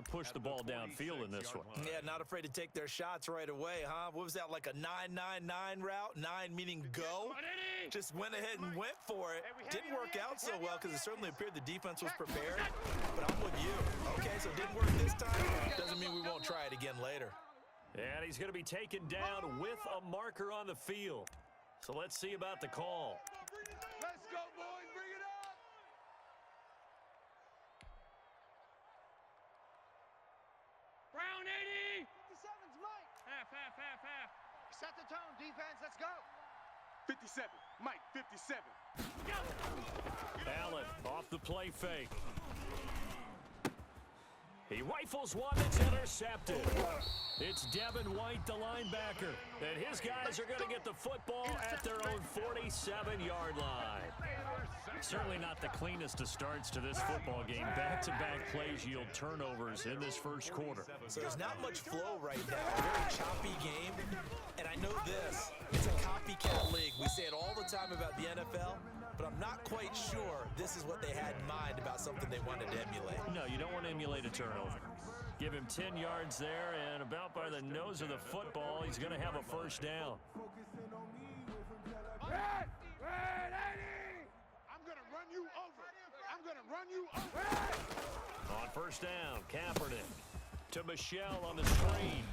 to push the ball downfield in this one. Yeah, not afraid to take their shots right away, huh? What was that, like a 9-9-9 route? 9 meaning go? Just went ahead and went for it. Didn't work out so well because it certainly appeared the defense was prepared. But I'm with you. Okay, so it didn't work this time. Doesn't mean we won't try it again later. And he's going to be taken down with a marker on the field. So let's see about the call. Let's go, boys. Bring it up. Brown 80. 57's Mike. Half. Set the tone, defense. Let's go. 57. Mike, 57. Allen off the play fake. He rifles one that's intercepted. It's Devin White, the linebacker. And his guys are going to get the football at their own 47-yard line. Certainly not the cleanest of starts to this football game. Back-to-back plays yield turnovers in this first quarter. So there's not much flow right now. Very choppy game. And I know this. It's a copycat league. We say it all the time about the NFL. But I'm not quite sure this is what they had in mind about something they wanted to emulate. No, you don't want to emulate a turnover. Give him 10 yards there, and about by the nose of the football, he's going to have a first down. Red 80. I'm going to run you over. I'm going to run you over. On first down, Kaepernick to Michelle on the screen.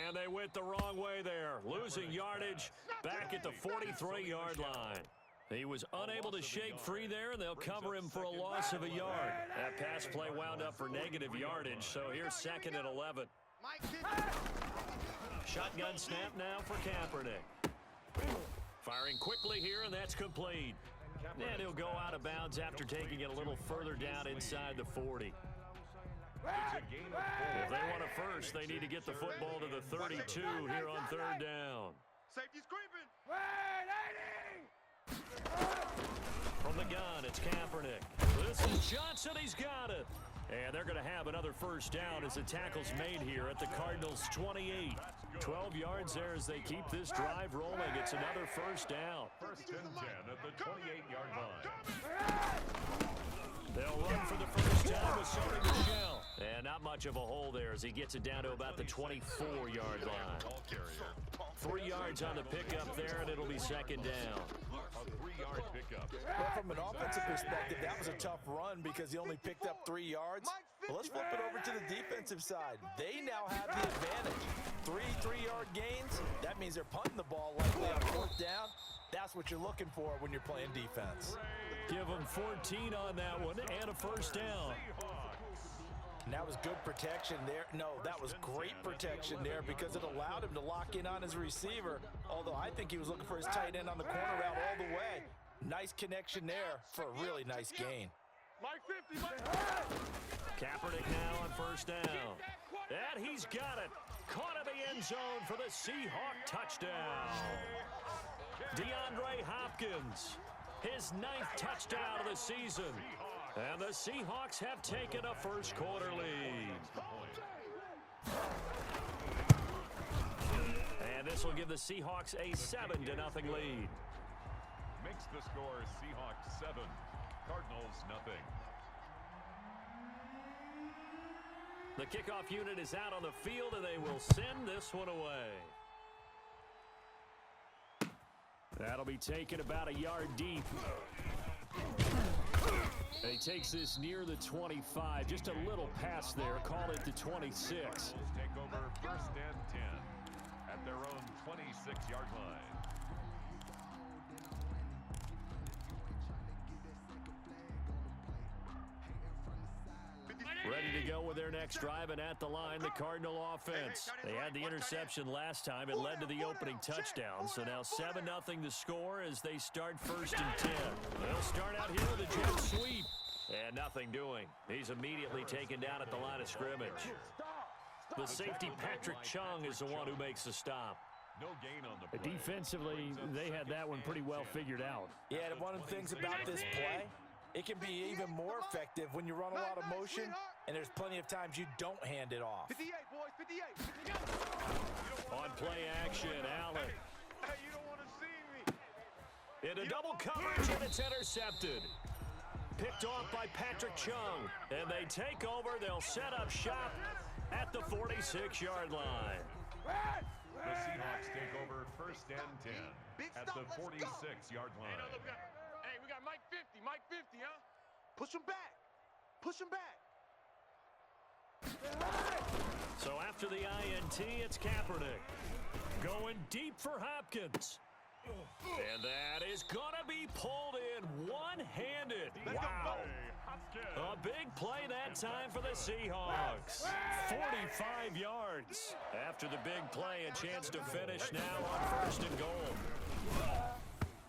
And they went the wrong way there, losing yardage back at the 43-yard line. He was unable to shake free there, and they'll cover him for a loss of a yard. That pass play wound up for negative yardage, so here's 2nd and 11. Shotgun snap now for Kaepernick. Firing quickly here, and that's complete. And he'll go out of bounds after taking it a little further down inside the 40. If they want a first, they need to get the football to the 32 here on 3rd down. Safety's creeping. From the gun, it's Kaepernick. This is Johnson. He's got it. And they're going to have another first down as the tackle's made here at the Cardinals' 28. 12 yards there as they keep this drive rolling. It's another first down. 1st and 10 at the 28-yard line. They'll run for the first time with Sony Michel. And not much of a hole there as he gets it down to about the 24-yard line. 3 yards on the pickup there, and it'll be 2nd down. A 3-yard pickup. Well, from an offensive perspective, that was a tough run because he only picked up 3 yards. Well, let's flip it over to the defensive side. They now have the advantage. 3 3-yard gains. That means they're punting the ball likely on 4th down. That's what you're looking for when you're playing defense. Give them 14 on that one and a first down. And that was good protection there. No, that was great protection there because it allowed him to lock in on his receiver, although I think he was looking for his tight end on the corner route all the way. Nice connection there for a really nice gain. Mike 50, Mike. Kaepernick now on first down. And he's got it. Caught in the end zone for the Seahawk touchdown. DeAndre Hopkins, his 9th touchdown of the season. And the Seahawks have taken a first quarter lead. And this will give the Seahawks a 7-0 lead. Makes the score Seahawks 7, Cardinals nothing. The kickoff unit is out on the field, and they will send this one away. That'll be taken about a yard deep. And he takes this near the 25. Just a little pass there. Call it the 26. Cardinals take over 1st and 10 at their own 26-yard line. Ready to go with their next drive, and at the line, the Cardinal offense. They had the interception last time. It led to the opening touchdown. So now 7-0 the score as they start 1st and 10. They'll start out here with a jet sweep. And nothing doing. He's immediately taken down at the line of scrimmage. The safety, Patrick Chung, is the one who makes the stop. No gain on the play. Defensively, they had that one pretty well figured out. Yeah, and one of the things about this play, it can be even more effective when you run a lot of motion, and there's plenty of times you don't hand it off. 58, boys, 58. On play action, Allen. Hey, you don't want to see me. Into double coverage, and it's intercepted. picked off by Patrick Chung. And they take over. They'll set up shop at the 46-yard line. The Seahawks take over first and 10 at the 46-yard line. Hey, we got Mike 50, Mike 50, huh? Push him back. Push him back. So after the INT, it's Kaepernick. Going deep for Hopkins. And that is going to be pulled in one-handed. Wow. A big play that time for the Seahawks. 45 yards. After the big play, a chance to finish now on first and goal.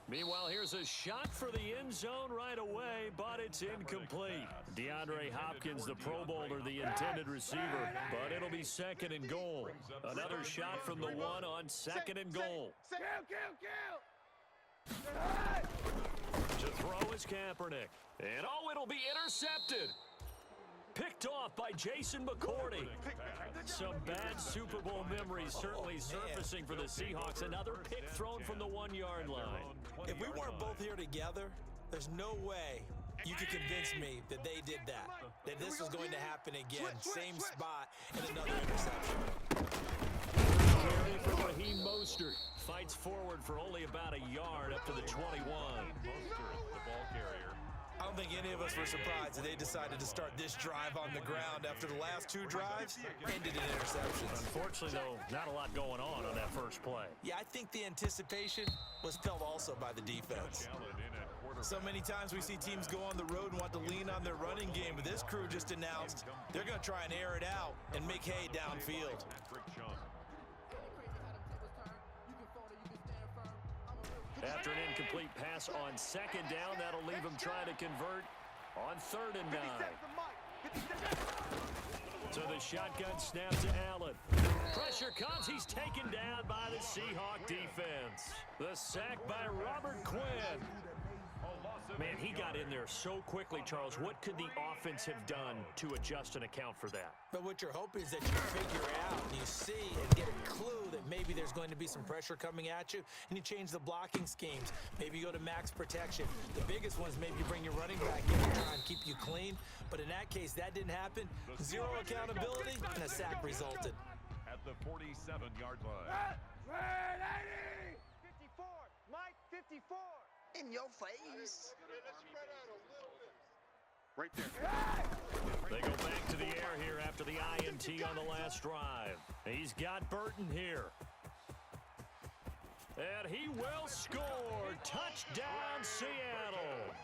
Meanwhile, here's a shot for the end zone right away, but it's incomplete. DeAndre Hopkins, the Pro Bowler, the intended receiver, but it'll be second and goal. Another shot from the one on second and goal. To throw is Kaepernick. And oh, it'll be intercepted. Picked off by Jason McCourty. Some bad Super Bowl memories certainly surfacing for the Seahawks. Another pick thrown from the 1-yard line. If we weren't both here together, there's no way you could convince me that they did that this was going to happen again. Same spot and another interception. Carry for Raheem Mostert. Fights forward for only about a yard up to the 21. Mostert, the ball carrier. I don't think any of us were surprised that they decided to start this drive on the ground after the last two drives ended in interceptions. Unfortunately, though, not a lot going on that first play. Yeah, I think the anticipation was felt also by the defense. So many times we see teams go on the road and want to lean on their running game, but this crew just announced they're going to try and air it out and make hay downfield. After an incomplete pass on second down, that'll leave him trying to convert on third and 9. So the shotgun snap to Allen. Pressure comes. He's taken down by the Seahawk defense. The sack by Robert Quinn. Man, he got in there so quickly, Charles. What could the offense have done to adjust and account for that? But what you're hoping is that you figure out and you see and get a clue that maybe there's going to be some pressure coming at you, and you change the blocking schemes. Maybe you go to max protection. The biggest ones, maybe you bring your running back in to try and keep you clean. But in that case, that didn't happen. Zero accountability, and a sack resulted. At the 47-yard line. 54, Mike 54. In your face. Right there. They go back to the air here after the INT on the last drive. He's got Burton here. And he will score. Touchdown, Seattle.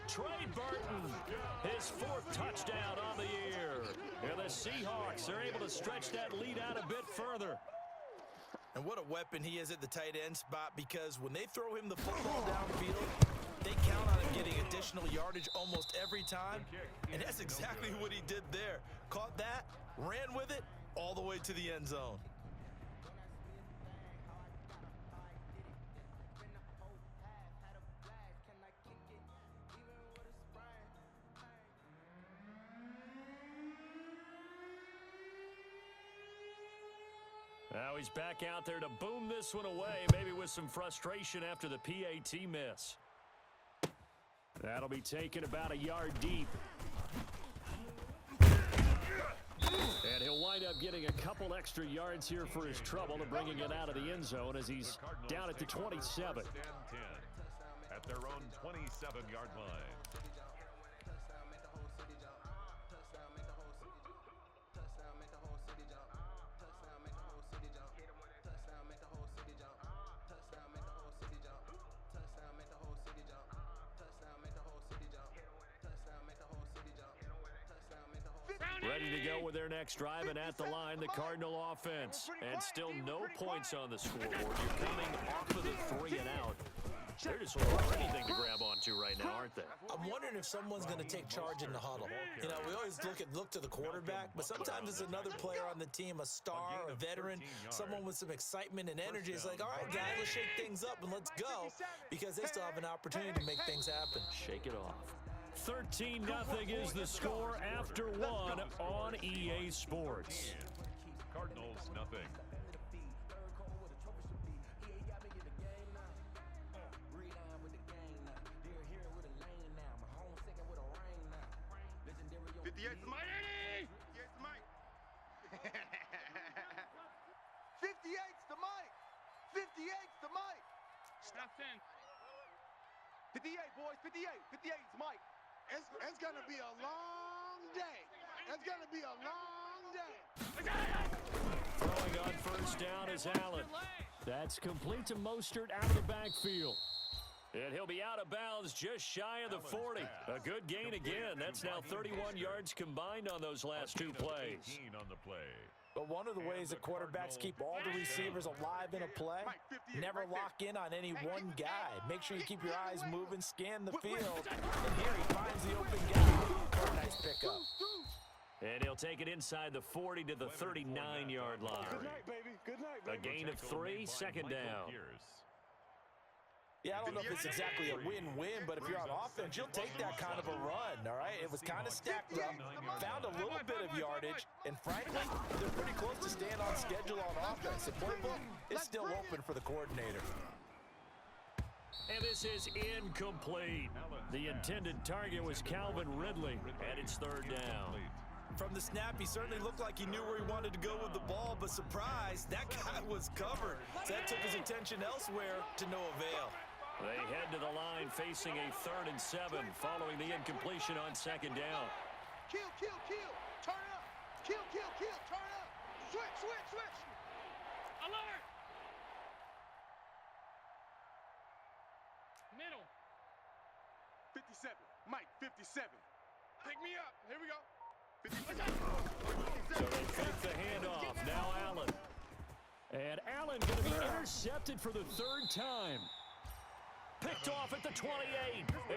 Trey Burton, his 4th touchdown on the year. And the Seahawks are able to stretch that lead out a bit further. And what a weapon he is at the tight end spot, because when they throw him the football downfield, they count on him getting additional yardage almost every time. And that's exactly what he did there. Caught that, ran with it, all the way to the end zone. Now he's back out there to boom this one away, maybe with some frustration after the PAT miss. That'll be taken about a yard deep. And he'll wind up getting a couple extra yards here for his trouble and bringing it out of the end zone as he's down at the 27. At their own 27-yard line. Ready to go with their next drive, and at the line, the Cardinal offense. And still no points on the scoreboard. You're coming off of the 3 and out. They're just looking for anything to grab onto right now, aren't they? I'm wondering if someone's going to take charge in the huddle. You know, we always look to the quarterback, but sometimes it's another player on the team, a star, a veteran, someone with some excitement and energy. It's like, all right, guys, let's shake things up and let's go, because they still have an opportunity to make things happen. Shake it off. 13-0 is the score after 1 on EA Sports. Cardinals, nothing. 58's the mic. 58's the mic. 58's the mic. 58's the mic. Stop 10. 58, boys. 58. 58's the mic. It's going to be a long day. It's going to be a long day. Throwing on first down is Allen. That's complete to Mostert out of the backfield. And he'll be out of bounds just shy of the 40. A good gain again. That's now 31 yards combined on those last two plays. On the play. But one of the ways that quarterbacks keep all the receivers alive in a play, never lock in on any one guy. Make sure you keep your eyes moving, scan the field. And here he finds the open guy. Nice pickup. And he'll take it inside the 40 to the 39-yard line. Good night, baby. Good night, baby. A gain of 3, second down. Yeah, I don't know if it's exactly a win-win, but if you're on offense, you'll take that kind of a run, all right? It was kind of stacked up, found a little bit of yardage, and frankly, they're pretty close to staying on schedule on offense. The playbook is still open for the coordinator. And this is incomplete. The intended target was Calvin Ridley, and it's third down. From the snap, he certainly looked like he knew where he wanted to go with the ball, but surprise, that guy was covered. So that took his attention elsewhere to no avail. They head to the line facing a 3rd and 7 following the incompletion on second down. Kill. Turn up. Kill. Turn up. Switch. Alert! Middle. 57. Mike, 57. Pick me up. Here we go. 57. So they fake the handoff. Now Allen. And Allen going to be intercepted for the 3rd time. Picked off at the 28,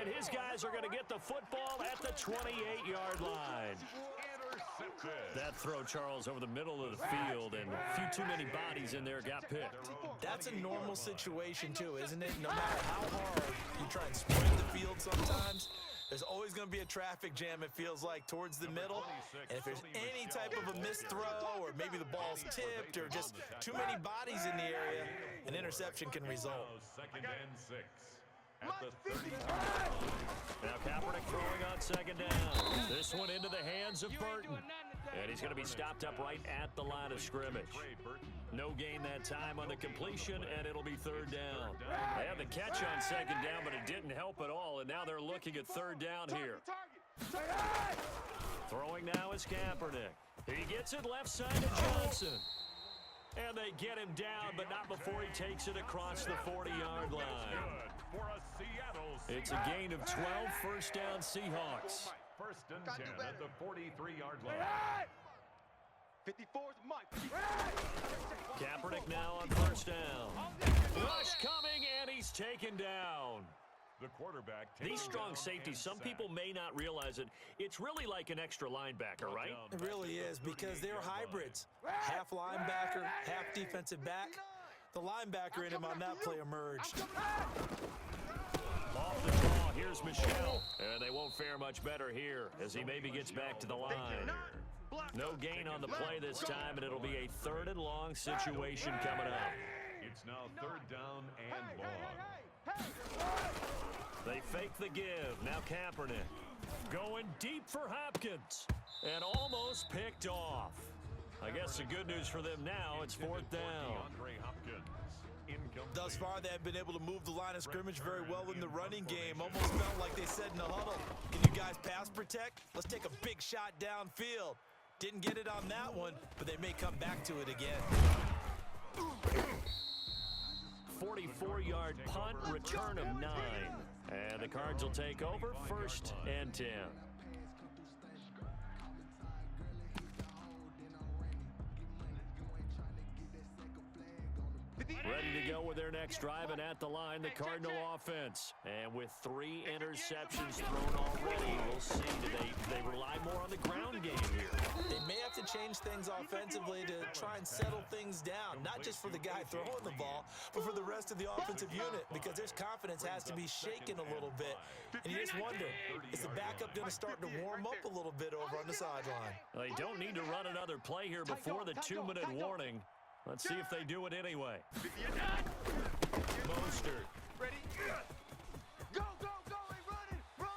and his guys are going to get the football at the 28-yard line. That throw, Charles, over the middle of the field, and a few too many bodies in there got picked. That's a normal situation, too, isn't it? No matter how hard you try and spread the field sometimes, there's always going to be a traffic jam, it feels like, towards the middle. And if there's any type of a missed throw, or maybe the ball's tipped, or just too many bodies in the area, an interception can result. 2nd and 6. At the 30. Now Kaepernick throwing on second down. This one into the hands of Burton. And he's going to be stopped up right at the line of scrimmage. No gain that time on the completion, and it'll be 3rd down. They had the catch on second down, but it didn't help at all, and now they're looking at 3rd down here. Throwing now is Kaepernick. He gets it left side to Johnson. And they get him down, but not before he takes it across the 40-yard line. It's a gain of 12, first down Seahawks. 1st and 10 at the 43-yard line. 54's Mike. Kaepernick now on first down. Rush coming, and he's taken down. The quarterback. These strong safeties, some people may not realize it. It's really like an extra linebacker, right? It really is, because they're hybrids. Half linebacker, half defensive back. The linebacker in him on that play emerged. Off the draw, here's Michelle. And they won't fare much better here as he maybe gets back to the line. No gain on the play this time, and it'll be a 3rd and long situation coming up. It's now 3rd down and long. They fake the give. Now Kaepernick going deep for Hopkins and almost picked off. I guess the good news for them now, it's 4th down. Thus far, they have been able to move the line of scrimmage very well in the running game. Almost felt like they said in the huddle, can you guys pass protect? Let's take a big shot downfield. Didn't get it on that one, but they may come back to it again. 44-yard punt, return of 9. And the Cards will take over, 1st and 10. Ready to go with their next drive, and at the line, the Cardinal offense. And with 3 interceptions thrown already, we'll see. Do they rely more on the ground game here? They may have to change things offensively to try and settle things down, not just for the guy throwing the ball, but for the rest of the offensive unit, because their confidence has to be shaken a little bit. And you just wonder, is the backup going to start to warm up a little bit over on the sideline? They don't need to run another play here before the 2-minute warning. Let's see if they do it anyway. Mostert. Ready? Go, hey, run it, run!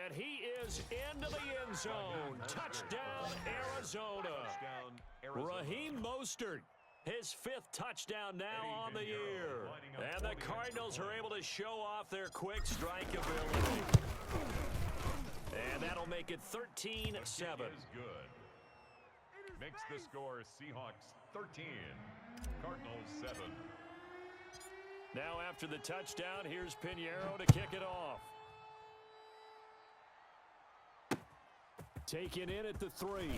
And he is into the end zone. Touchdown, Arizona. Raheem Mostert, his 5th touchdown now on the year. And the Cardinals are able to show off their quick strike ability. And that'll make it 13-7. Good. Makes the score Seahawks 13, Cardinals 7. Now after the touchdown, here's Pinheiro to kick it off. Taken in at the 3.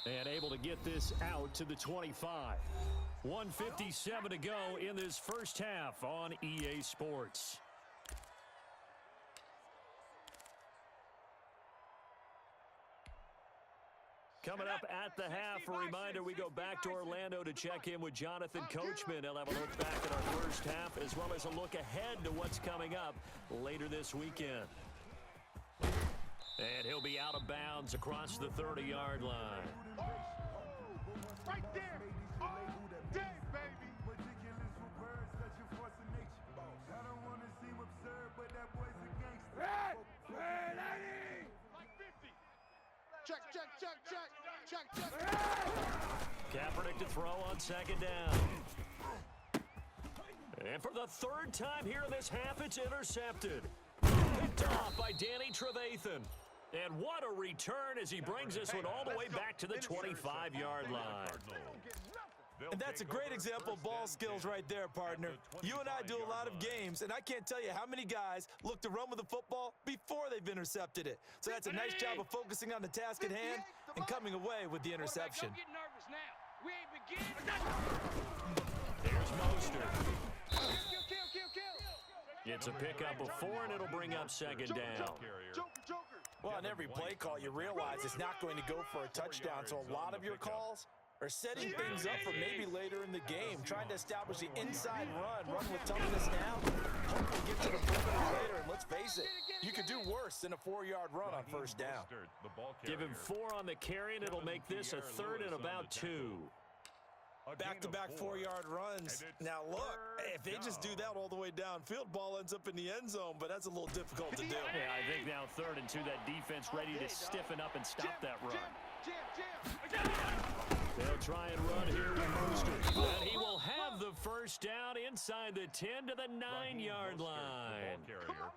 And able to get this out to the 25. 1:57 to go in this first half on EA Sports. Coming up at the half, a reminder, we go back to Orlando to check in with Jonathan Coachman. He'll have a look back at our first half as well as a look ahead to what's coming up later this weekend. And he'll be out of bounds across the 30-yard line. Right there. All day, baby. Check, check, check, check, check, check. Kaepernick to throw on second down. And for the 3rd time here in this half, it's intercepted. Picked off by Danny Trevathan. And what a return as he brings this one all the way back to the 25-yard line. And that's a great example of ball skills right there, partner. You and I do a lot of games, and I can't tell you how many guys look to run with the football before they've intercepted it. So that's a nice job of focusing on the task at hand and coming away with the interception. Don't get nervous now. We ain't beginning. There's Mostert. Kill. It's a pickup of 4, and it'll bring up second down. Joker. Well, on every play call, you realize it's not going to go for a touchdown, so a lot of your calls are setting things up for maybe later in the game, trying to establish the inside run with toughness now, hopefully get to the perimeter later, and let's face it, you could do worse than a 4-yard run on first down. Give him 4 on the carry, and it'll make this a 3rd and about 2. Back-to-back 4-yard runs. Now, look, if they just do that all the way downfield, ball ends up in the end zone, but that's a little difficult to do. Yeah, I think now 3rd and 2, that defense ready to stiffen up and stop that run. Jam. They'll try and run here with Mostert. And he will have the first down inside the 10 to the 9-yard line.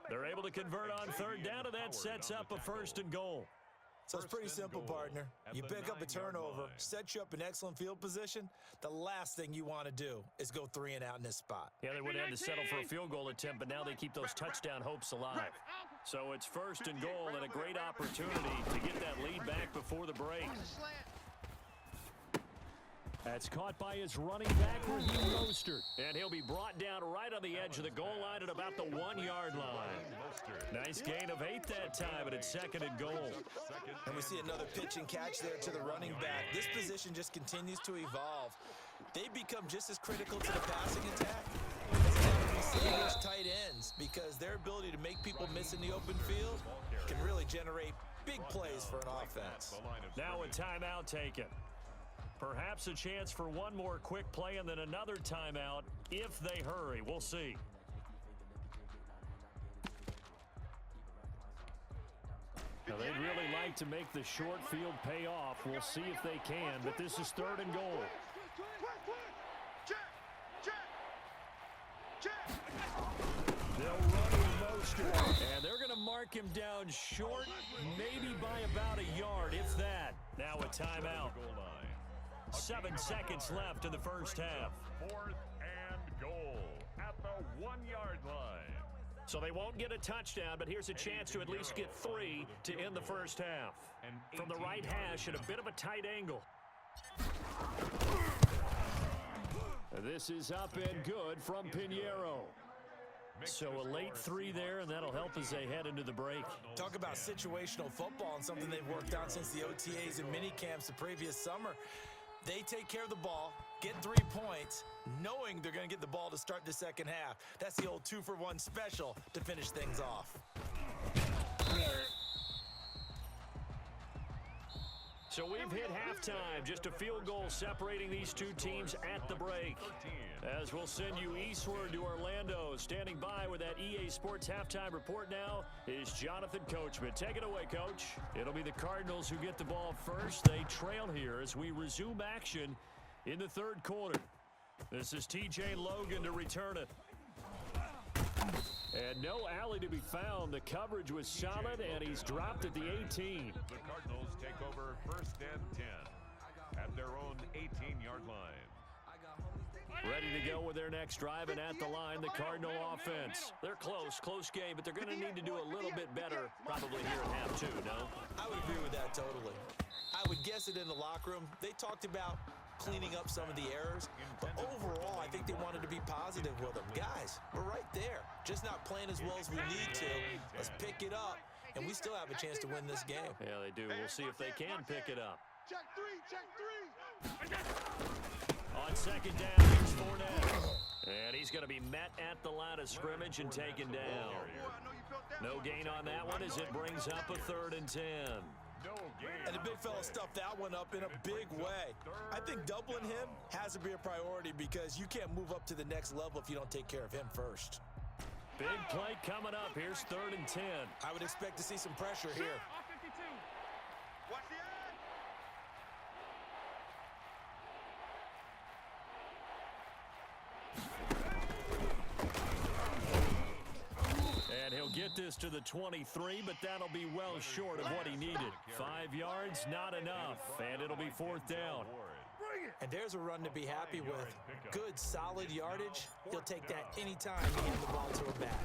They're able to convert on 3rd down, and that sets up a 1st and goal. So it's pretty simple, partner. You pick up a turnover, set you up in excellent field position. The last thing you want to do is go 3 and out in this spot. Yeah, they would have had to settle for a field goal attempt, but now they keep those touchdown hopes alive. So it's 1st and goal and a great opportunity to get that lead back before the break. That's caught by his running back, Raheem Mostert. And he'll be brought down right on the edge of the goal line at about the 1-yard line. Nice gain of 8 that time, and it's 2nd and goal. And we see another pitch and catch there to the running back. This position just continues to evolve. They become just as critical to the passing attack as they have receivers, tight ends, because their ability to make people miss in the open field can really generate big plays for an offense. Now a timeout taken. Perhaps a chance for one more quick play and then another timeout if they hurry. We'll see. Now, they'd really like to make the short field pay off. We'll see if they can, but this is 3rd and goal. They'll run with Mostert, and they're going to mark him down short, maybe by about a yard, if that. Now a timeout. 7 seconds left in the first half. 4th and goal at the 1-yard line. So they won't get a touchdown, but here's a chance to at least get 3 to end the first half. From the right hash at a bit of a tight angle. This is up and good from Pinheiro. So a late 3 there, and that'll help as they head into the break. Talk about situational football and something they've worked on since the OTAs and mini camps the previous summer. They take care of the ball, get 3 points, knowing they're going to get the ball to start the second half. That's the old 2-for-1 special to finish things off. So we've hit halftime. Just a field goal separating these two teams at the break. As we'll send you eastward to Orlando. Standing by with that EA Sports halftime report now is Jonathan Coachman. Take it away, Coach. It'll be the Cardinals who get the ball first. They trail here as we resume action in the third quarter. This is TJ Logan to return it. And no alley to be found. The coverage was solid, and he's dropped at the 18. The Cardinals take over first and 10 at their own 18-yard line. Ready to go with their next drive, and at the line, the Cardinal offense. They're close game, but they're going to need to do a little bit better probably here in half two, no? I would agree with that totally. I would guess it in the locker room. They talked about cleaning up some of the errors, but overall, I think they wanted to be positive with them. Guys, we're right there. Just not playing as well as we need to. Let's pick it up, and we still have a chance to win this game. Yeah, they do. We'll see if they can pick it up. Check three. On second down, here's Fournette. And he's going to be met at the line of scrimmage and taken down. No gain on that one as it brings up a 3rd and 10. And the big fella stuffed that one up in a big way. I think doubling him has to be a priority because you can't move up to the next level if you don't take care of him first. Big play coming up. Here's 3rd and 10. I would expect to see some pressure here. Watch the eye. And he'll get this to the 23, but that'll be well short of what he needed. 5 yards, not enough, and it'll be 4th down. And there's a run to be happy with. Good, solid yardage. He'll take that anytime you hand the ball to a back.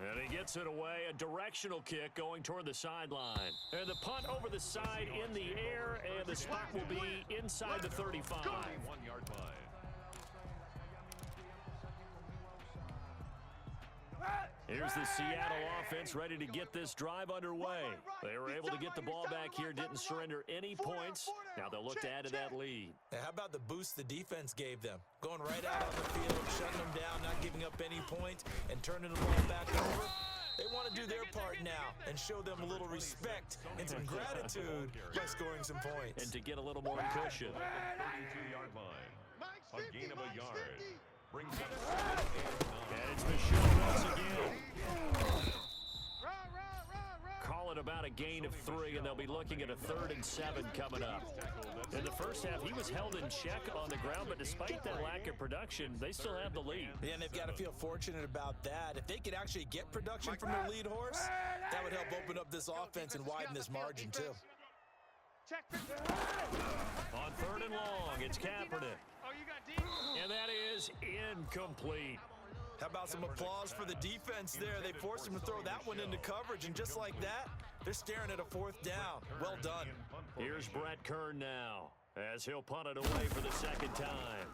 And he gets it away, a directional kick going toward the sideline. And the punt over the side in the air, and the spot will be inside the 35. 1-yard line. Here's the Seattle offense ready to get this drive underway. They were able to get the ball back here, didn't surrender any points. Now they'll look to add to that lead. Now, how about the boost the defense gave them? Going right out on the field, shutting them down, not giving up any points, and turning the ball back over. They want to do their part now and show them a little respect and some gratitude by scoring some points. And to get a little more cushion. 32-yard line. A gain of a yard. Brings up and it's Michelle once again. Call it about a gain of 3, and they'll be looking at a 3rd and 7 coming up. In the first half, he was held in check on the ground, but despite that lack of production, they still have the lead. Yeah, and they've got to feel fortunate about that. If they could actually get production from their lead horse, that would help open up this offense and widen this margin, too. On 3rd and long, it's Kaepernick. And that is incomplete. How about some applause for the defense there? They forced him to throw that one into coverage, and just like that, they're staring at a 4th down. Well done. Here's Brett Kern now, as he'll punt it away for the 2nd time.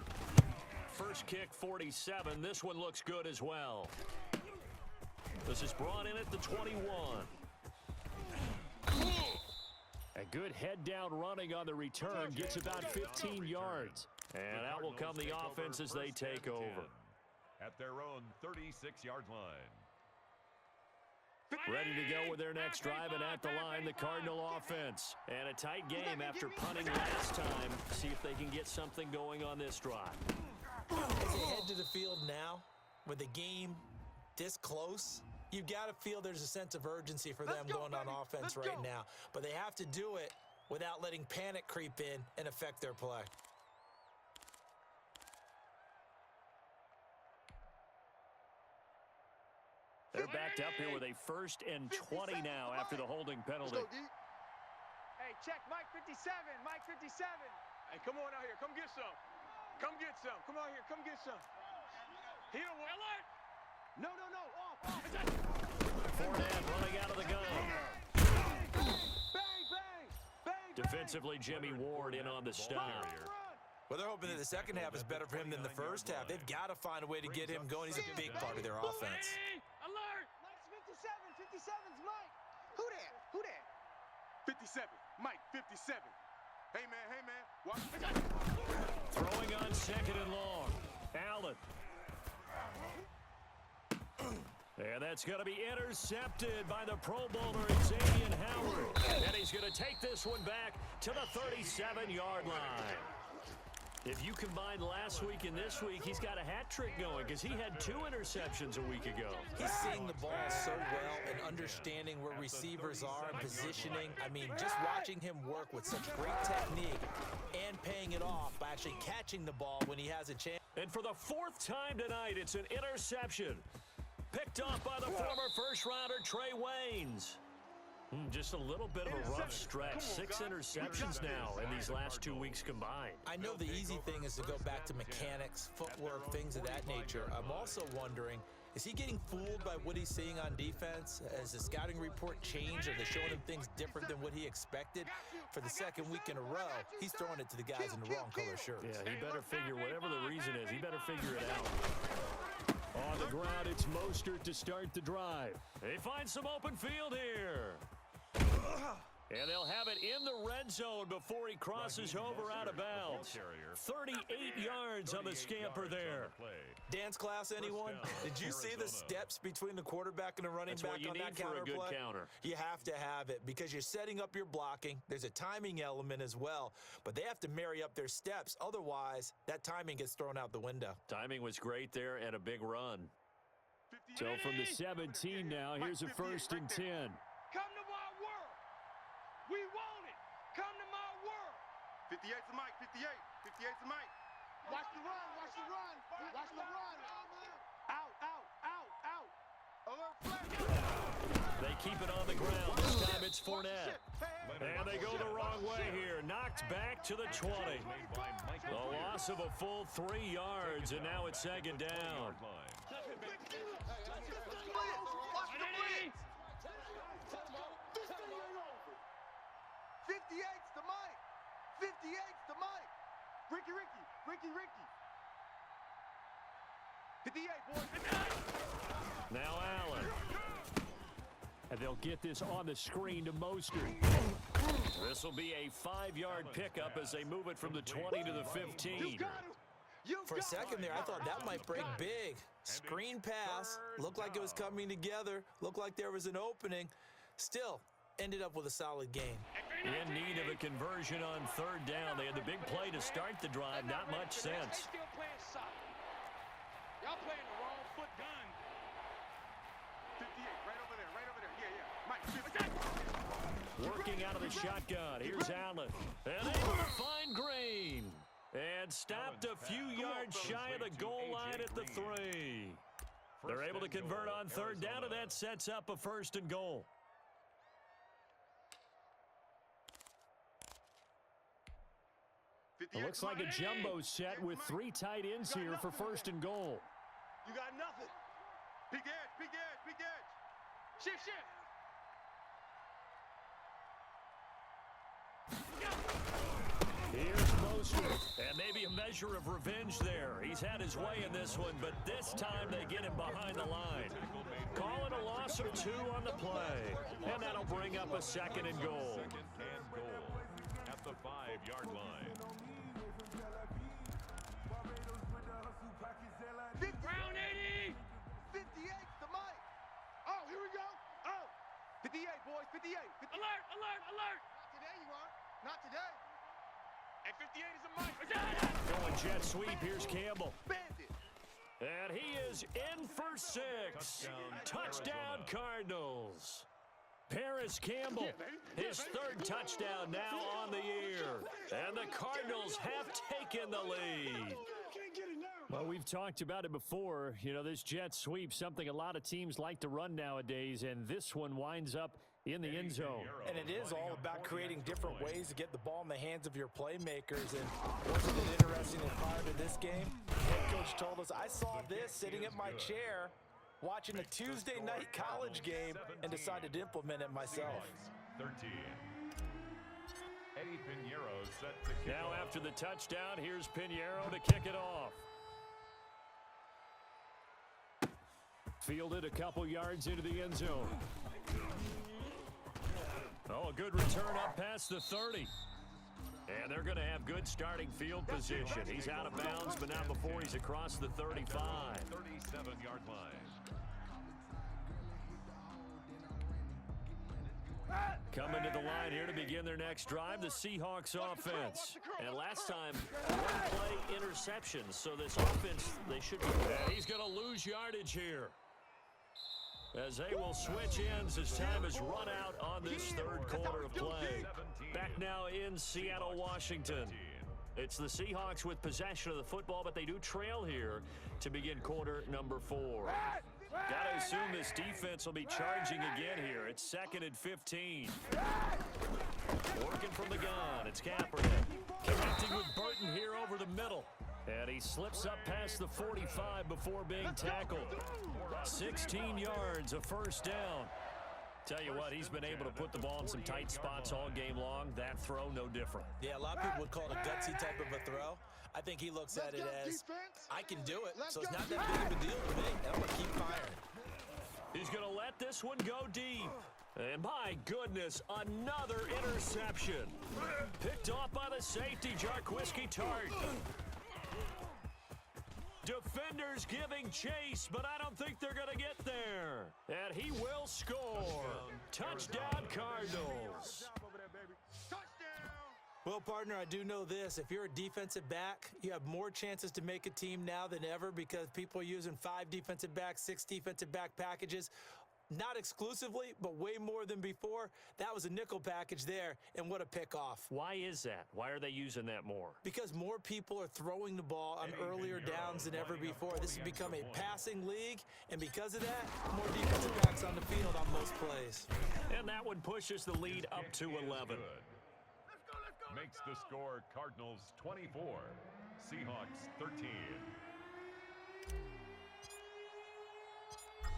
First kick, 47. This one looks good as well. This is brought in at the 21. A good head-down running on the return, gets about 15 yards. And out will come the offense as they take over. At their own 36-yard line. Ready to go with their next drive, and at the line, the Cardinal offense. And a tight game after punting last time. See if they can get something going on this drive. As they head to the field now, with the game this close, you've got to feel there's a sense of urgency for them going on offense right now. But they have to do it without letting panic creep in and affect their play. They're backed up here with a 1st and 20 now after the holding penalty. Hey, check Mike 57, Mike 57. Hey, come on out here. Come get some. Come get some. Come out here. Come get some. He don't want alert. No. Off. Fournette running out of the gun. Bang. Defensively, Jimmy Ward in on the stop. Well, they're hoping that the second half is better for him than the first half. They've got to find a way to get him going. He's a big part of their offense. Alert. Mike's 57. 57's Mike. Who that? 57. Mike 57. Hey, man. Watch. Throwing on 2nd and long. Allen. And that's going to be intercepted by the Pro Bowler Xavier Howard. And he's going to take this one back to the 37-yard line. If you combine last week and this week, he's got a hat trick going because he had 2 interceptions a week ago. He's seeing the ball so well and understanding where receivers are and positioning. I mean, just watching him work with such great technique and paying it off by actually catching the ball when he has a chance. And for the 4th time tonight, it's an interception. Picked off by the former first-rounder Trey Waynes. Just a little bit of a rough stretch. 6 interceptions now in these last 2 weeks combined. I know the easy thing is to go back to mechanics, footwork, things of that nature. I'm also wondering, is he getting fooled by what he's seeing on defense? Has the scouting report changed? Are they showing him things different than what he expected? For the 2nd week in a row, he's throwing it to the guys in the wrong color shirts. Yeah, he better figure, whatever the reason is, he better figure it out. On the ground, it's Mostert to start the drive. They find some open field here. And they'll have it in the red zone before he crosses over out of bounds. 38 yards on the scamper there. Dance class, anyone? Did you see the steps between the quarterback and the running back on that counter play? That's what you need for a good counter. You have to have it because you're setting up your blocking. There's a timing element as well, but they have to marry up their steps. Otherwise, that timing gets thrown out the window. Timing was great there and a big run. So from the 17 now, here's a 1st and 10. Come to my world. We want it. Come to my world. 58's the mic. 58. 58's the mic. Watch the run, watch the run, watch the run. Out, out, out, out. Alert flag. They keep it on the ground. This time it's Fournette. And they go the wrong way here. Knocked back to the 20. The loss of a full 3 yards, and now it's 2nd down. Watch the blitz. 58's the mic. 58's the mic. Ricky. 58, boys. Now Allen. And they'll get this on the screen to Mostert. This will be a 5-yard pickup as they move it from the 20 to the 15. For a second there, I thought that might break big. Screen pass. Looked like it was coming together. Looked like there was an opening. Still, ended up with a solid game. In need of a conversion on 3rd down. They had the big play to start the drive. Not much sense. Still playing solid. Y'all playing the wrong foot gun. 58, right over there. Yeah. Mike, Working out of the shotgun. Here's Allen. And able to find Green. And stopped a few yards shy of the goal line at the 3. They're able to convert on 3rd down, and that sets up a 1st and goal. It looks like a jumbo set with 3 tight ends here for 1st and goal. You got nothing. Big edge. Shift. Here's Mostert, and maybe a measure of revenge there. He's had his way in this one, but this time they get him behind the line. Calling a loss of 2 on the play, and that'll bring up a 2nd and goal. At the 5-yard line. Round 80. 58's the mic. Oh, here we go. Oh. 58, boys. 58. Alert. Not today, you are. Not today. And 58 is a mic. Going jet sweep, here's Campbell. Bandit. And he is in for 6. Touchdown Cardinals. Paris Campbell, his 3rd touchdown now on the year. And the Cardinals have taken the lead. Well, we've talked about it before. You know, this jet sweep, something a lot of teams like to run nowadays, and this one winds up in the end zone. And it is all about creating different ways to get the ball in the hands of your playmakers. And wasn't it interesting that prior to this game, head coach told us, I saw this sitting at my chair watching a Tuesday night college game and decided to implement it myself. 13. Eddie Pinheiro set to kick Now off. after the touchdown, here's Pinheiro to kick it off. Fielded a couple yards into the end zone. Oh, a good return up past the 30. And they're going to have good starting field position. He's out of bounds, but not before he's across the 35. 37-yard line. Coming to the line here to begin their next drive, the Seahawks offense. And last time, one-play interceptions. So this offense, they should be... And he's going to lose yardage here, as they will switch ends as time has run out on this third quarter of play. Back now in Seattle, Washington. It's the Seahawks with possession of the football, but they do trail here to begin quarter number 4. Got to assume this defense will be charging again here. It's 2nd and 15. Working from the gun. It's Kaepernick. Connecting with Burton here over the middle. And he slips up past the 45 before being tackled. 16 yards, a first down. Tell you what, he's been able to put the ball in some tight spots all game long. That throw, no different. Yeah, a lot of people would call it a gutsy type of a throw. I think he looks at it as, I can do it, so it's not that big of a deal to me. I'm going to keep firing. He's going to let this one go deep. And my goodness, another interception. Picked off by the safety, Jarquiski Tart. Defenders giving chase, but I don't think they're going to get there. And he will score. Touchdown, Cardinals. Well, partner, I do know this. If you're a defensive back, you have more chances to make a team now than ever because people are using 5 defensive backs, 6 defensive back packages. Not exclusively, but way more than before. That was a nickel package there, and what a pickoff. Why is that? Why are they using that more? Because more people are throwing the ball on earlier downs than ever before. This has become a passing league, and because of that, more defensive backs on the field on most plays. And that one pushes the lead up to 11. Makes the score Cardinals 24, Seahawks 13.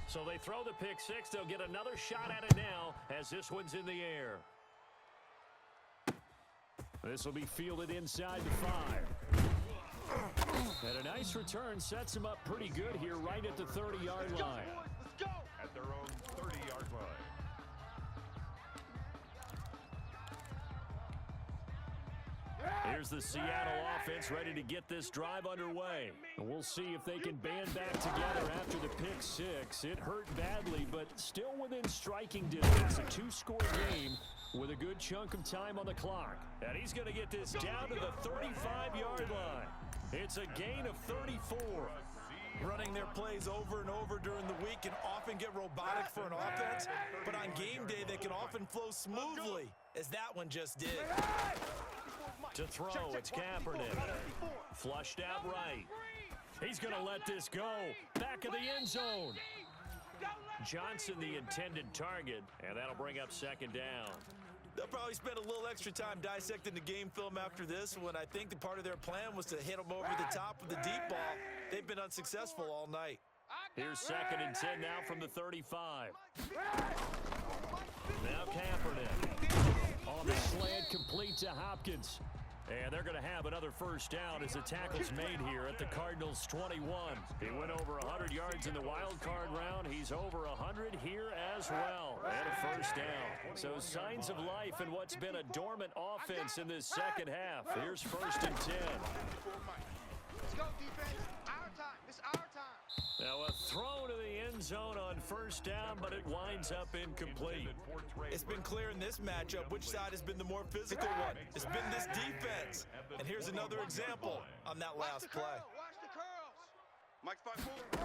So they throw the pick six. They'll get another shot at it now as this one's in the air. This will be fielded inside the 5. And a nice return sets him up pretty good here right at the 30-yard line. At their own 30-yard line. Here's the Seattle offense ready to get this drive underway. And we'll see if they can band back together after the pick six. It hurt badly, but still within striking distance. A 2-score game with a good chunk of time on the clock. And he's going to get this down to the 35-yard line. It's a gain of 34. Running their plays over and over during the week can often get robotic for an offense, but on game day they can often flow smoothly, as that one just did. To throw, it's Kaepernick. Flushed out right. He's going to let this go. Back of the end zone. Johnson, the intended target, and that'll bring up second down. They'll probably spend a little extra time dissecting the game film after this, when I think the part of their plan was to hit them over the top with the deep ball. They've been unsuccessful all night. Here's 2nd and 10 now from the 35. Now Kaepernick on the slant, complete to Hopkins. And they're going to have another first down as the tackle's made here at the Cardinals' 21. He went over 100 yards in the wild card round. He's over 100 here as well. And a first down. So signs of life in what's been a dormant offense in this second half. Here's 1st and 10. Let's go, defense. Our time. It's our time. Now a throw to the end zone on first down, but it winds up incomplete. It's been clear in this matchup which side has been the more physical one. It's been this defense. And here's another example on that last play. Watch the curls. Mike spot move.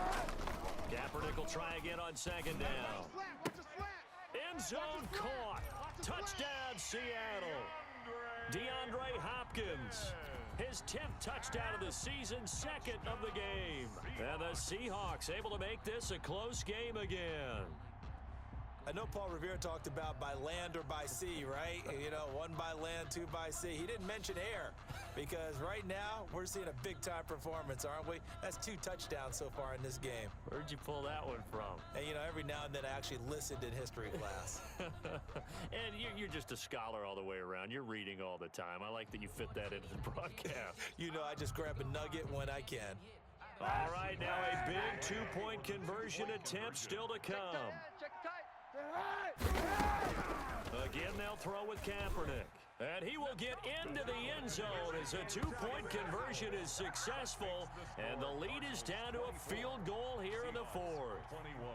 Kaepernick will try again on second down. Watch the slant. End zone caught. Touchdown, Seattle. DeAndre Hopkins. His 10th touchdown of the season, 2nd of the game. And the Seahawks able to make this a close game again. I know Paul Revere talked about by land or by sea, right? You know, 1 by land, 2 by sea. He didn't mention air because right now we're seeing a big-time performance, aren't we? That's 2 touchdowns so far in this game. Where'd you pull that one from? And, you know, every now and then I actually listened in history class. And you're just a scholar all the way around. You're reading all the time. I like that you fit that into the broadcast. You know, I just grab a nugget when I can. All right, now a big 2-point conversion attempt still to come. Check the tight. Again, they'll throw with Kaepernick. And he will get into the end zone as a 2-point conversion is successful. And the lead is down to a field goal here in the 4th. 21.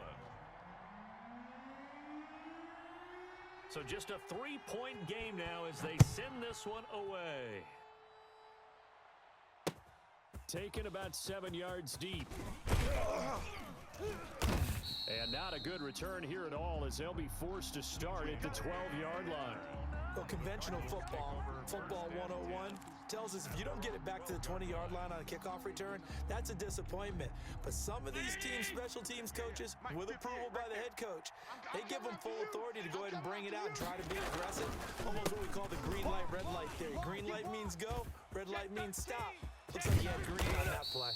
So just a 3-point game now as they send this one away. Taken about 7 yards deep. And not a good return here at all as they'll be forced to start at the 12-yard line. Well, conventional football 101, tells us if you don't get it back to the 20-yard line on a kickoff return, that's a disappointment. But some of these teams, special teams coaches, with approval by the head coach, they give them full authority to go ahead and bring it out and try to be aggressive. Almost what we call the green light, red light theory. Green light means go, red light means stop. Looks like he had green on that play.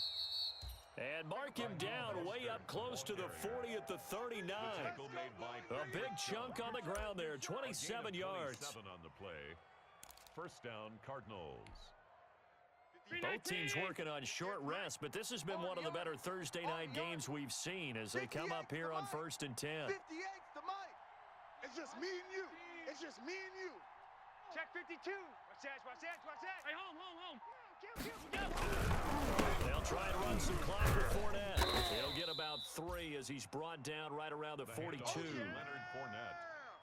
And mark him down way up close to the 40 at the 39. A big chunk on the ground there, 27 yards. 7 on the play. First down, Cardinals. Both teams working on short rest, but this has been one of the better Thursday night games we've seen as they come up here on 1st and 10. 58's the mic. It's just me and you. It's just me and you. Check 52. Watch that, watch that, watch that. Hey, home. They'll try and run some clock with Fournette. He'll get about 3 as he's brought down right around the 42. Leonard Fournette.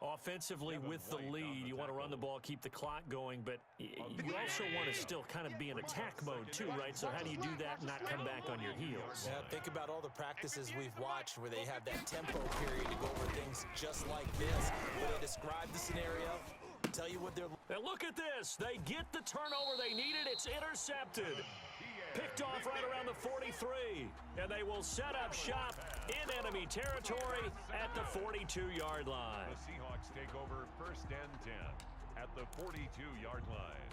Offensively with the lead, you want to run the ball, keep the clock going, but you also want to still kind of be in attack mode too, right? So how do you do that and not come back on your heels? Yeah, think about all the practices we've watched where they have that tempo period to go over things just like this, where they describe the scenario, tell you what they're... And look at this. They get the turnover they needed. It's intercepted. Picked off right around the 43. And they will set up shop in enemy territory at the 42-yard line. The Seahawks take over 1st and 10 at the 42-yard line.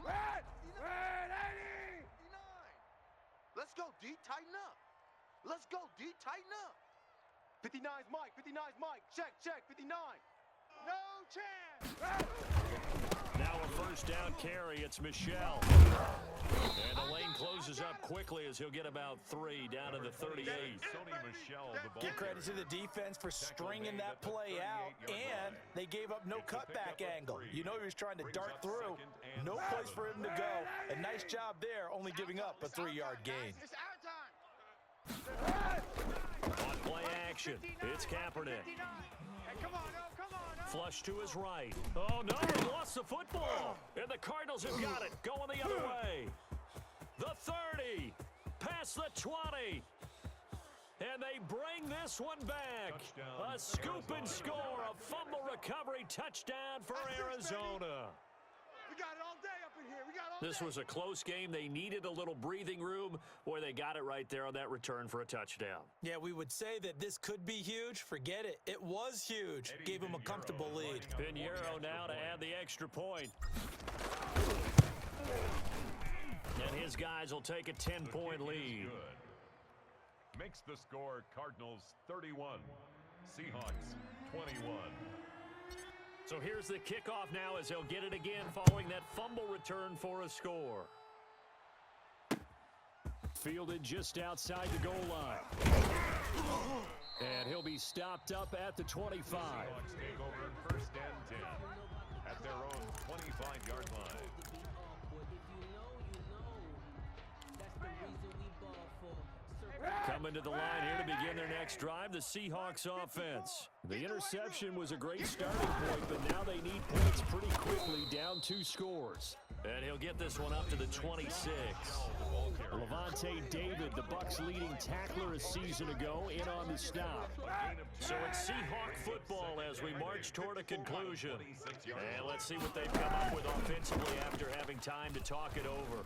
Red! Red 80! 59. Let's go, D. Tighten up. Let's go, D. Tighten up. 59's Mike. 59's Mike. Check, 59. No chance. Now a first down carry. It's Michelle. And the lane closes up quickly as he'll get about 3 down to the 38. Sony Michel, the ball Give credit to the defense for stringing that play out, and they gave up no cutback angle. You know he was trying to dart through. No place for him to go. A nice job there, only giving up a 3-yard gain. It's our time. On play action, it's Kaepernick. Hey, come on, Flush to his right. Oh, no, he lost the football. And the Cardinals have got it, going the other way. The 30, past the 20. And they bring this one back. Touchdown, A scoop and Arizona. score, a fumble recovery touchdown for Arizona. We got it all day up in here. We got all This day. was a close game. They needed a little breathing room. Boy, they got it right there on that return for a touchdown. Yeah, we would say that this could be huge. Forget it. It was huge. Gave him a comfortable lead. Pinheiro now to add the extra point. And his guys will take a 10-point lead. Good. Makes the score Cardinals 31, Seahawks 21. So here's the kickoff now as he'll get it again following that fumble return for a score. Fielded just outside the goal line. And he'll be stopped up at the 25. Seahawks take over 1st and 10 at their own 25-yard line. Coming to the line here to begin their next drive, the Seahawks offense. The interception was a great starting point, but now they need points pretty quickly, down 2 scores. And he'll get this one up to the 26. Levante David, the Bucs' leading tackler a season ago, in on the stop. So it's Seahawk football as we march toward a conclusion. And let's see what they've come up with offensively after having time to talk it over.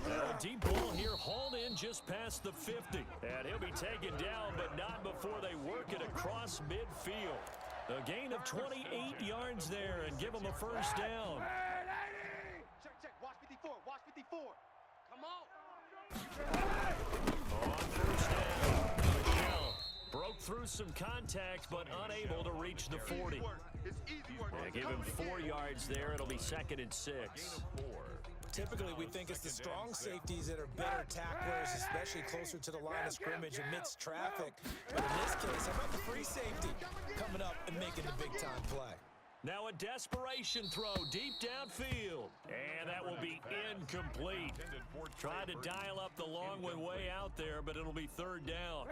A deep ball here, hauled in just past the 50. And he'll be taken down, but not before they work it across midfield. A gain of 28 yards there and give them a first down. Check. Watch 54. Watch 54. Come on. On first down, Michelle broke through some contact, but unable to reach the 40. It's easy work. They give him 4 yards there. It'll be 2nd and 6. Typically, we think it's the strong safeties that are better tacklers, especially closer to the line of scrimmage amidst traffic. But in this case, how about the free safety coming up and making the big-time play? Now a desperation throw deep downfield. And that will be incomplete. Tried to dial up the long one way out there, but it'll be third down.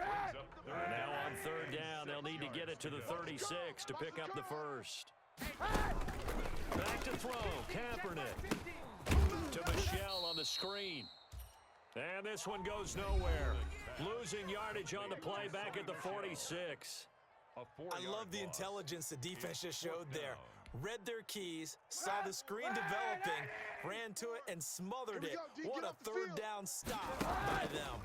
And now on third down, they'll need to get it to the 36 to pick up the first. Back to throw. Kaepernick to Michelle on the screen. And this one goes nowhere. Losing yardage on the play back at the 46. I love the intelligence the defense just showed there. Read their keys, saw the screen developing, ran to it, and smothered it. What a third down stop by them.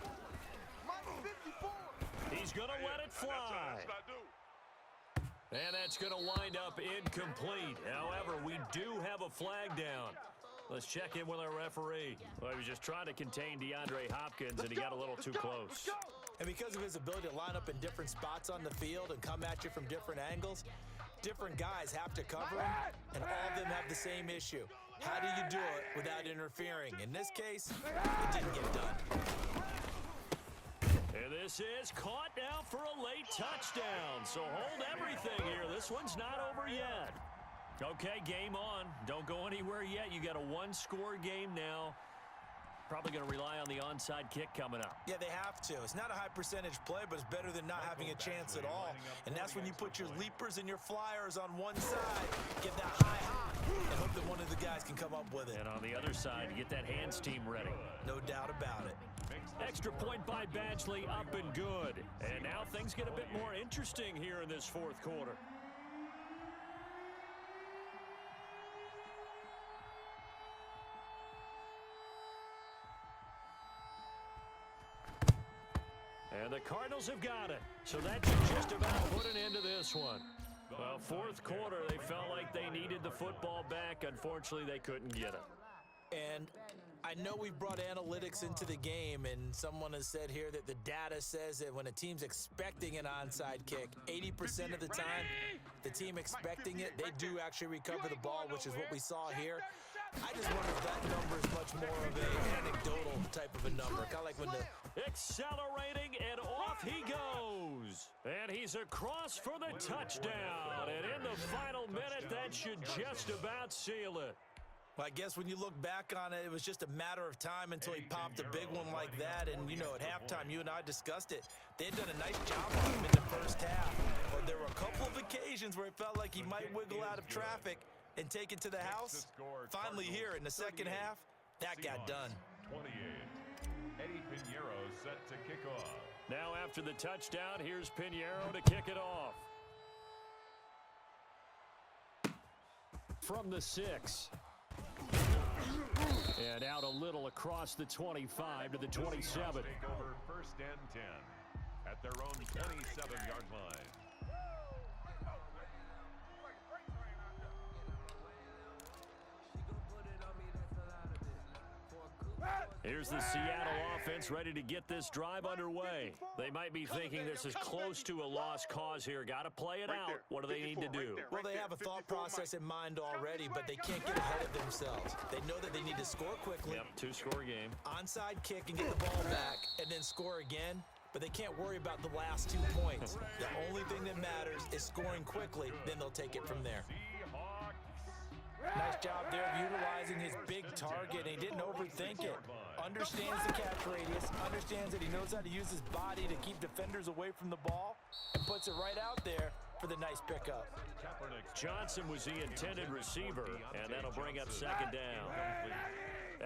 He's going to let it fly. And that's going to wind up incomplete. However, we do have a flag down. Let's check in with our referee. Well, he was just trying to contain DeAndre Hopkins, and he got a little too close. And because of his ability to line up in different spots on the field and come at you from different angles, different guys have to cover him, and all of them have the same issue. How do you do it without interfering? In this case, it didn't get done. And this is caught now for a late touchdown. So hold everything here. This one's not over yet. Okay, game on. Don't go anywhere yet. You got a one-score game now. Probably going to rely on the onside kick coming up. Yeah, they have to. It's not a high percentage play, but it's better than not having a chance at all. And that's when you put your leapers and your flyers on one side, get that high hop, and hope that one of the guys can come up with it. And on the other side, you get that hands team ready. No doubt about it. Extra point by Badgley, up and good. And now things get a bit more interesting here in this fourth quarter. And the Cardinals have got it. So that should just about put an end to this one. Well, fourth quarter, they felt like they needed the football back. Unfortunately, they couldn't get it. And I know we've brought analytics into the game, and someone has said here that the data says that when a team's expecting an onside kick, 80% of the time, the team expecting it, they do actually recover the ball, which is what we saw here. I just wonder if that number is much more of an anecdotal type of a number. Kind of like when the... Accelerating, and off he goes. And he's across for the touchdown. And in the final minute, that should just about seal it. Well, I guess when you look back on it, it was just a matter of time until he popped a big one like that. And, you know, at halftime, you and I discussed it. They had done a nice job on him in the first half. But there were a couple of occasions where it felt like he might wiggle out of traffic and take it to the house. Finally here in the second half, that got done. 28. Eddie Pinheiro set to kick off. Now after the touchdown, here's Pinheiro to kick it off. From the 6. And out a little across the 25 to the 27. Take over first and 10 at their own 27-yard line. Here's the Seattle offense ready to get this drive underway. They might be thinking this is close to a lost cause here. Got to play it out. What do they need to do? Well, they have a thought process in mind already, but they can't get ahead of themselves. They know that they need to score quickly. Yep, two-score game. Onside kick and get the ball back, and then score again. But they can't worry about the last 2 points. The only thing that matters is scoring quickly, then they'll take it from there. Nice job there of utilizing his big target. He didn't overthink it. Understands the catch radius. Understands that he knows how to use his body to keep defenders away from the ball. And puts it right out there for the nice pickup. Johnson was the intended receiver. And that'll bring up second down.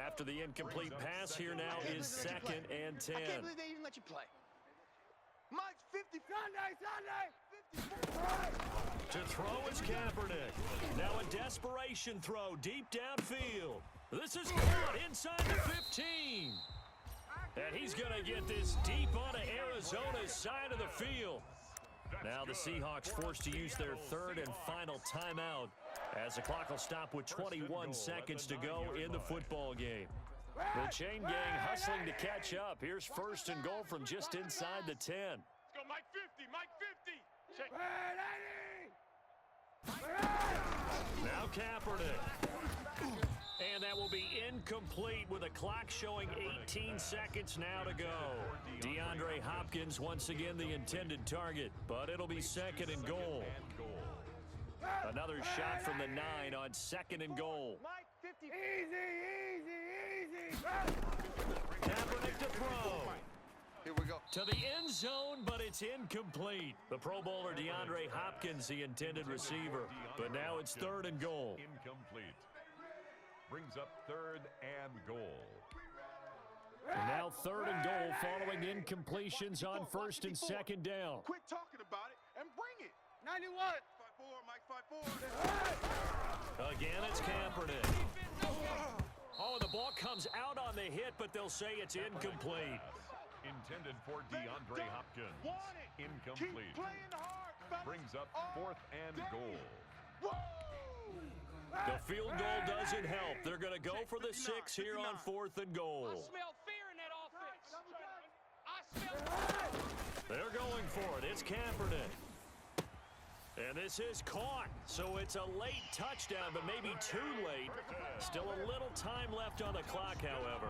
After the incomplete pass, here now is second and 10. I can't believe they even let you play. Mike's 50. Sunday. 50. To throw is Kaepernick. Now a desperation throw deep downfield. This is caught inside the 15. And he's going to get this deep onto Arizona's side of the field. Now the Seahawks forced to use their third and final timeout as the clock will stop with 21 seconds to go in the football game. The chain gang hustling to catch up. Here's first and goal from just inside the 10. Let's go, Mike 50, Mike 50. Check. Now Kaepernick. And that will be incomplete with a clock showing 18 seconds now to go. DeAndre Hopkins once again the intended target, but it'll be second and goal. Another shot from the 9 on 2nd and goal. Mike, 50. Easy. Kaepernick to throw. Here we go. To the end zone, but it's incomplete. The Pro Bowler DeAndre Hopkins, the intended receiver. But now it's 3rd and goal. Incomplete. Brings up 3rd and goal. And now 3rd and goal following incompletions on 1st and 2nd down. Quit talking about it and bring it. 91. 5-4, Mike, 5-4. Again, it's Kaepernick. Oh, the ball comes out on the hit, but they'll say it's incomplete. Intended for DeAndre Hopkins. Incomplete. Keep playing hard, fellas. Brings up 4th and goal. Woo! The field goal doesn't help. They're going to go for the 6 here on 4th and goal. I smell fear in that offense. I smell They're going for it. It's Kaepernick. And this is caught. So it's a late touchdown, but maybe too late. Still a little time left on the clock, however.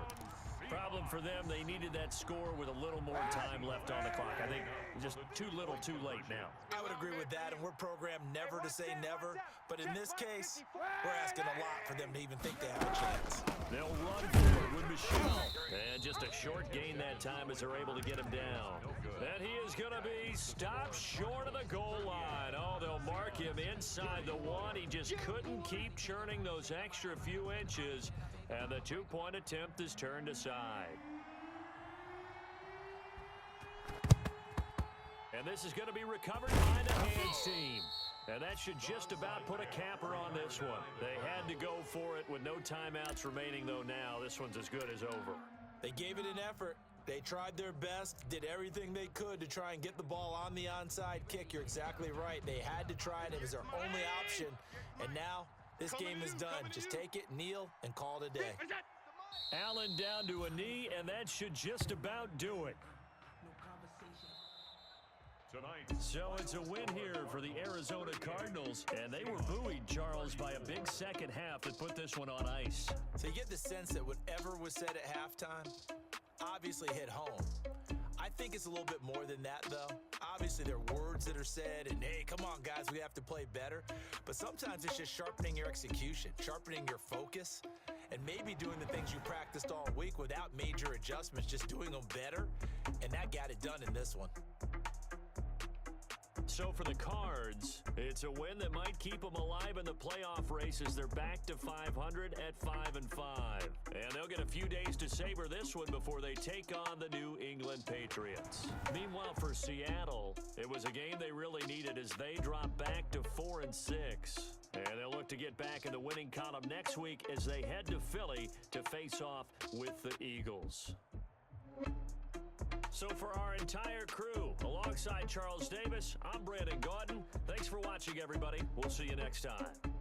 Problem for them, they needed that score with a little more time left on the clock. I think just too little, too late now. I would agree with that, and we're programmed never to say never. But in this case, we're asking a lot for them to even think they have a chance. They'll run forward with Michelle. And just a short gain that time as they're able to get him down. And he is going to be stopped short of the goal line. Oh, they'll mark him inside the 1. He just couldn't keep churning those extra few inches. And the 2-point attempt is turned aside. And this is going to be recovered by the hands team. And that should just about put a capper on this one. They had to go for it with no timeouts remaining, though now this one's as good as over. They gave it an effort. They tried their best, did everything they could to try and get the ball on the onside kick. You're exactly right. They had to try it. It was their only option. And now this game is done. Just take it, kneel, and call it a day. Allen down to a knee, and that should just about do it. Tonight. So it's a win here for the Arizona Cardinals, and they were buoyed, Charles, by a big second half that put this one on ice. So you get the sense that whatever was said at halftime obviously hit home. I think it's a little bit more than that, though. Obviously, there are words that are said, and hey, come on, guys, we have to play better. But sometimes it's just sharpening your execution, sharpening your focus, and maybe doing the things you practiced all week without major adjustments, just doing them better. And that got it done in this one. So for the Cards, it's a win that might keep them alive in the playoff races. They're back to 500 at 5-5. And they'll get a few days to savor this one before they take on the New England Patriots. Meanwhile, for Seattle, it was a game they really needed as they drop back to 4-6. And they'll look to get back in the winning column next week as they head to Philly to face off with the Eagles. So for our entire crew, alongside Charles Davis, I'm Brandon Gaudin. Thanks for watching, everybody. We'll see you next time.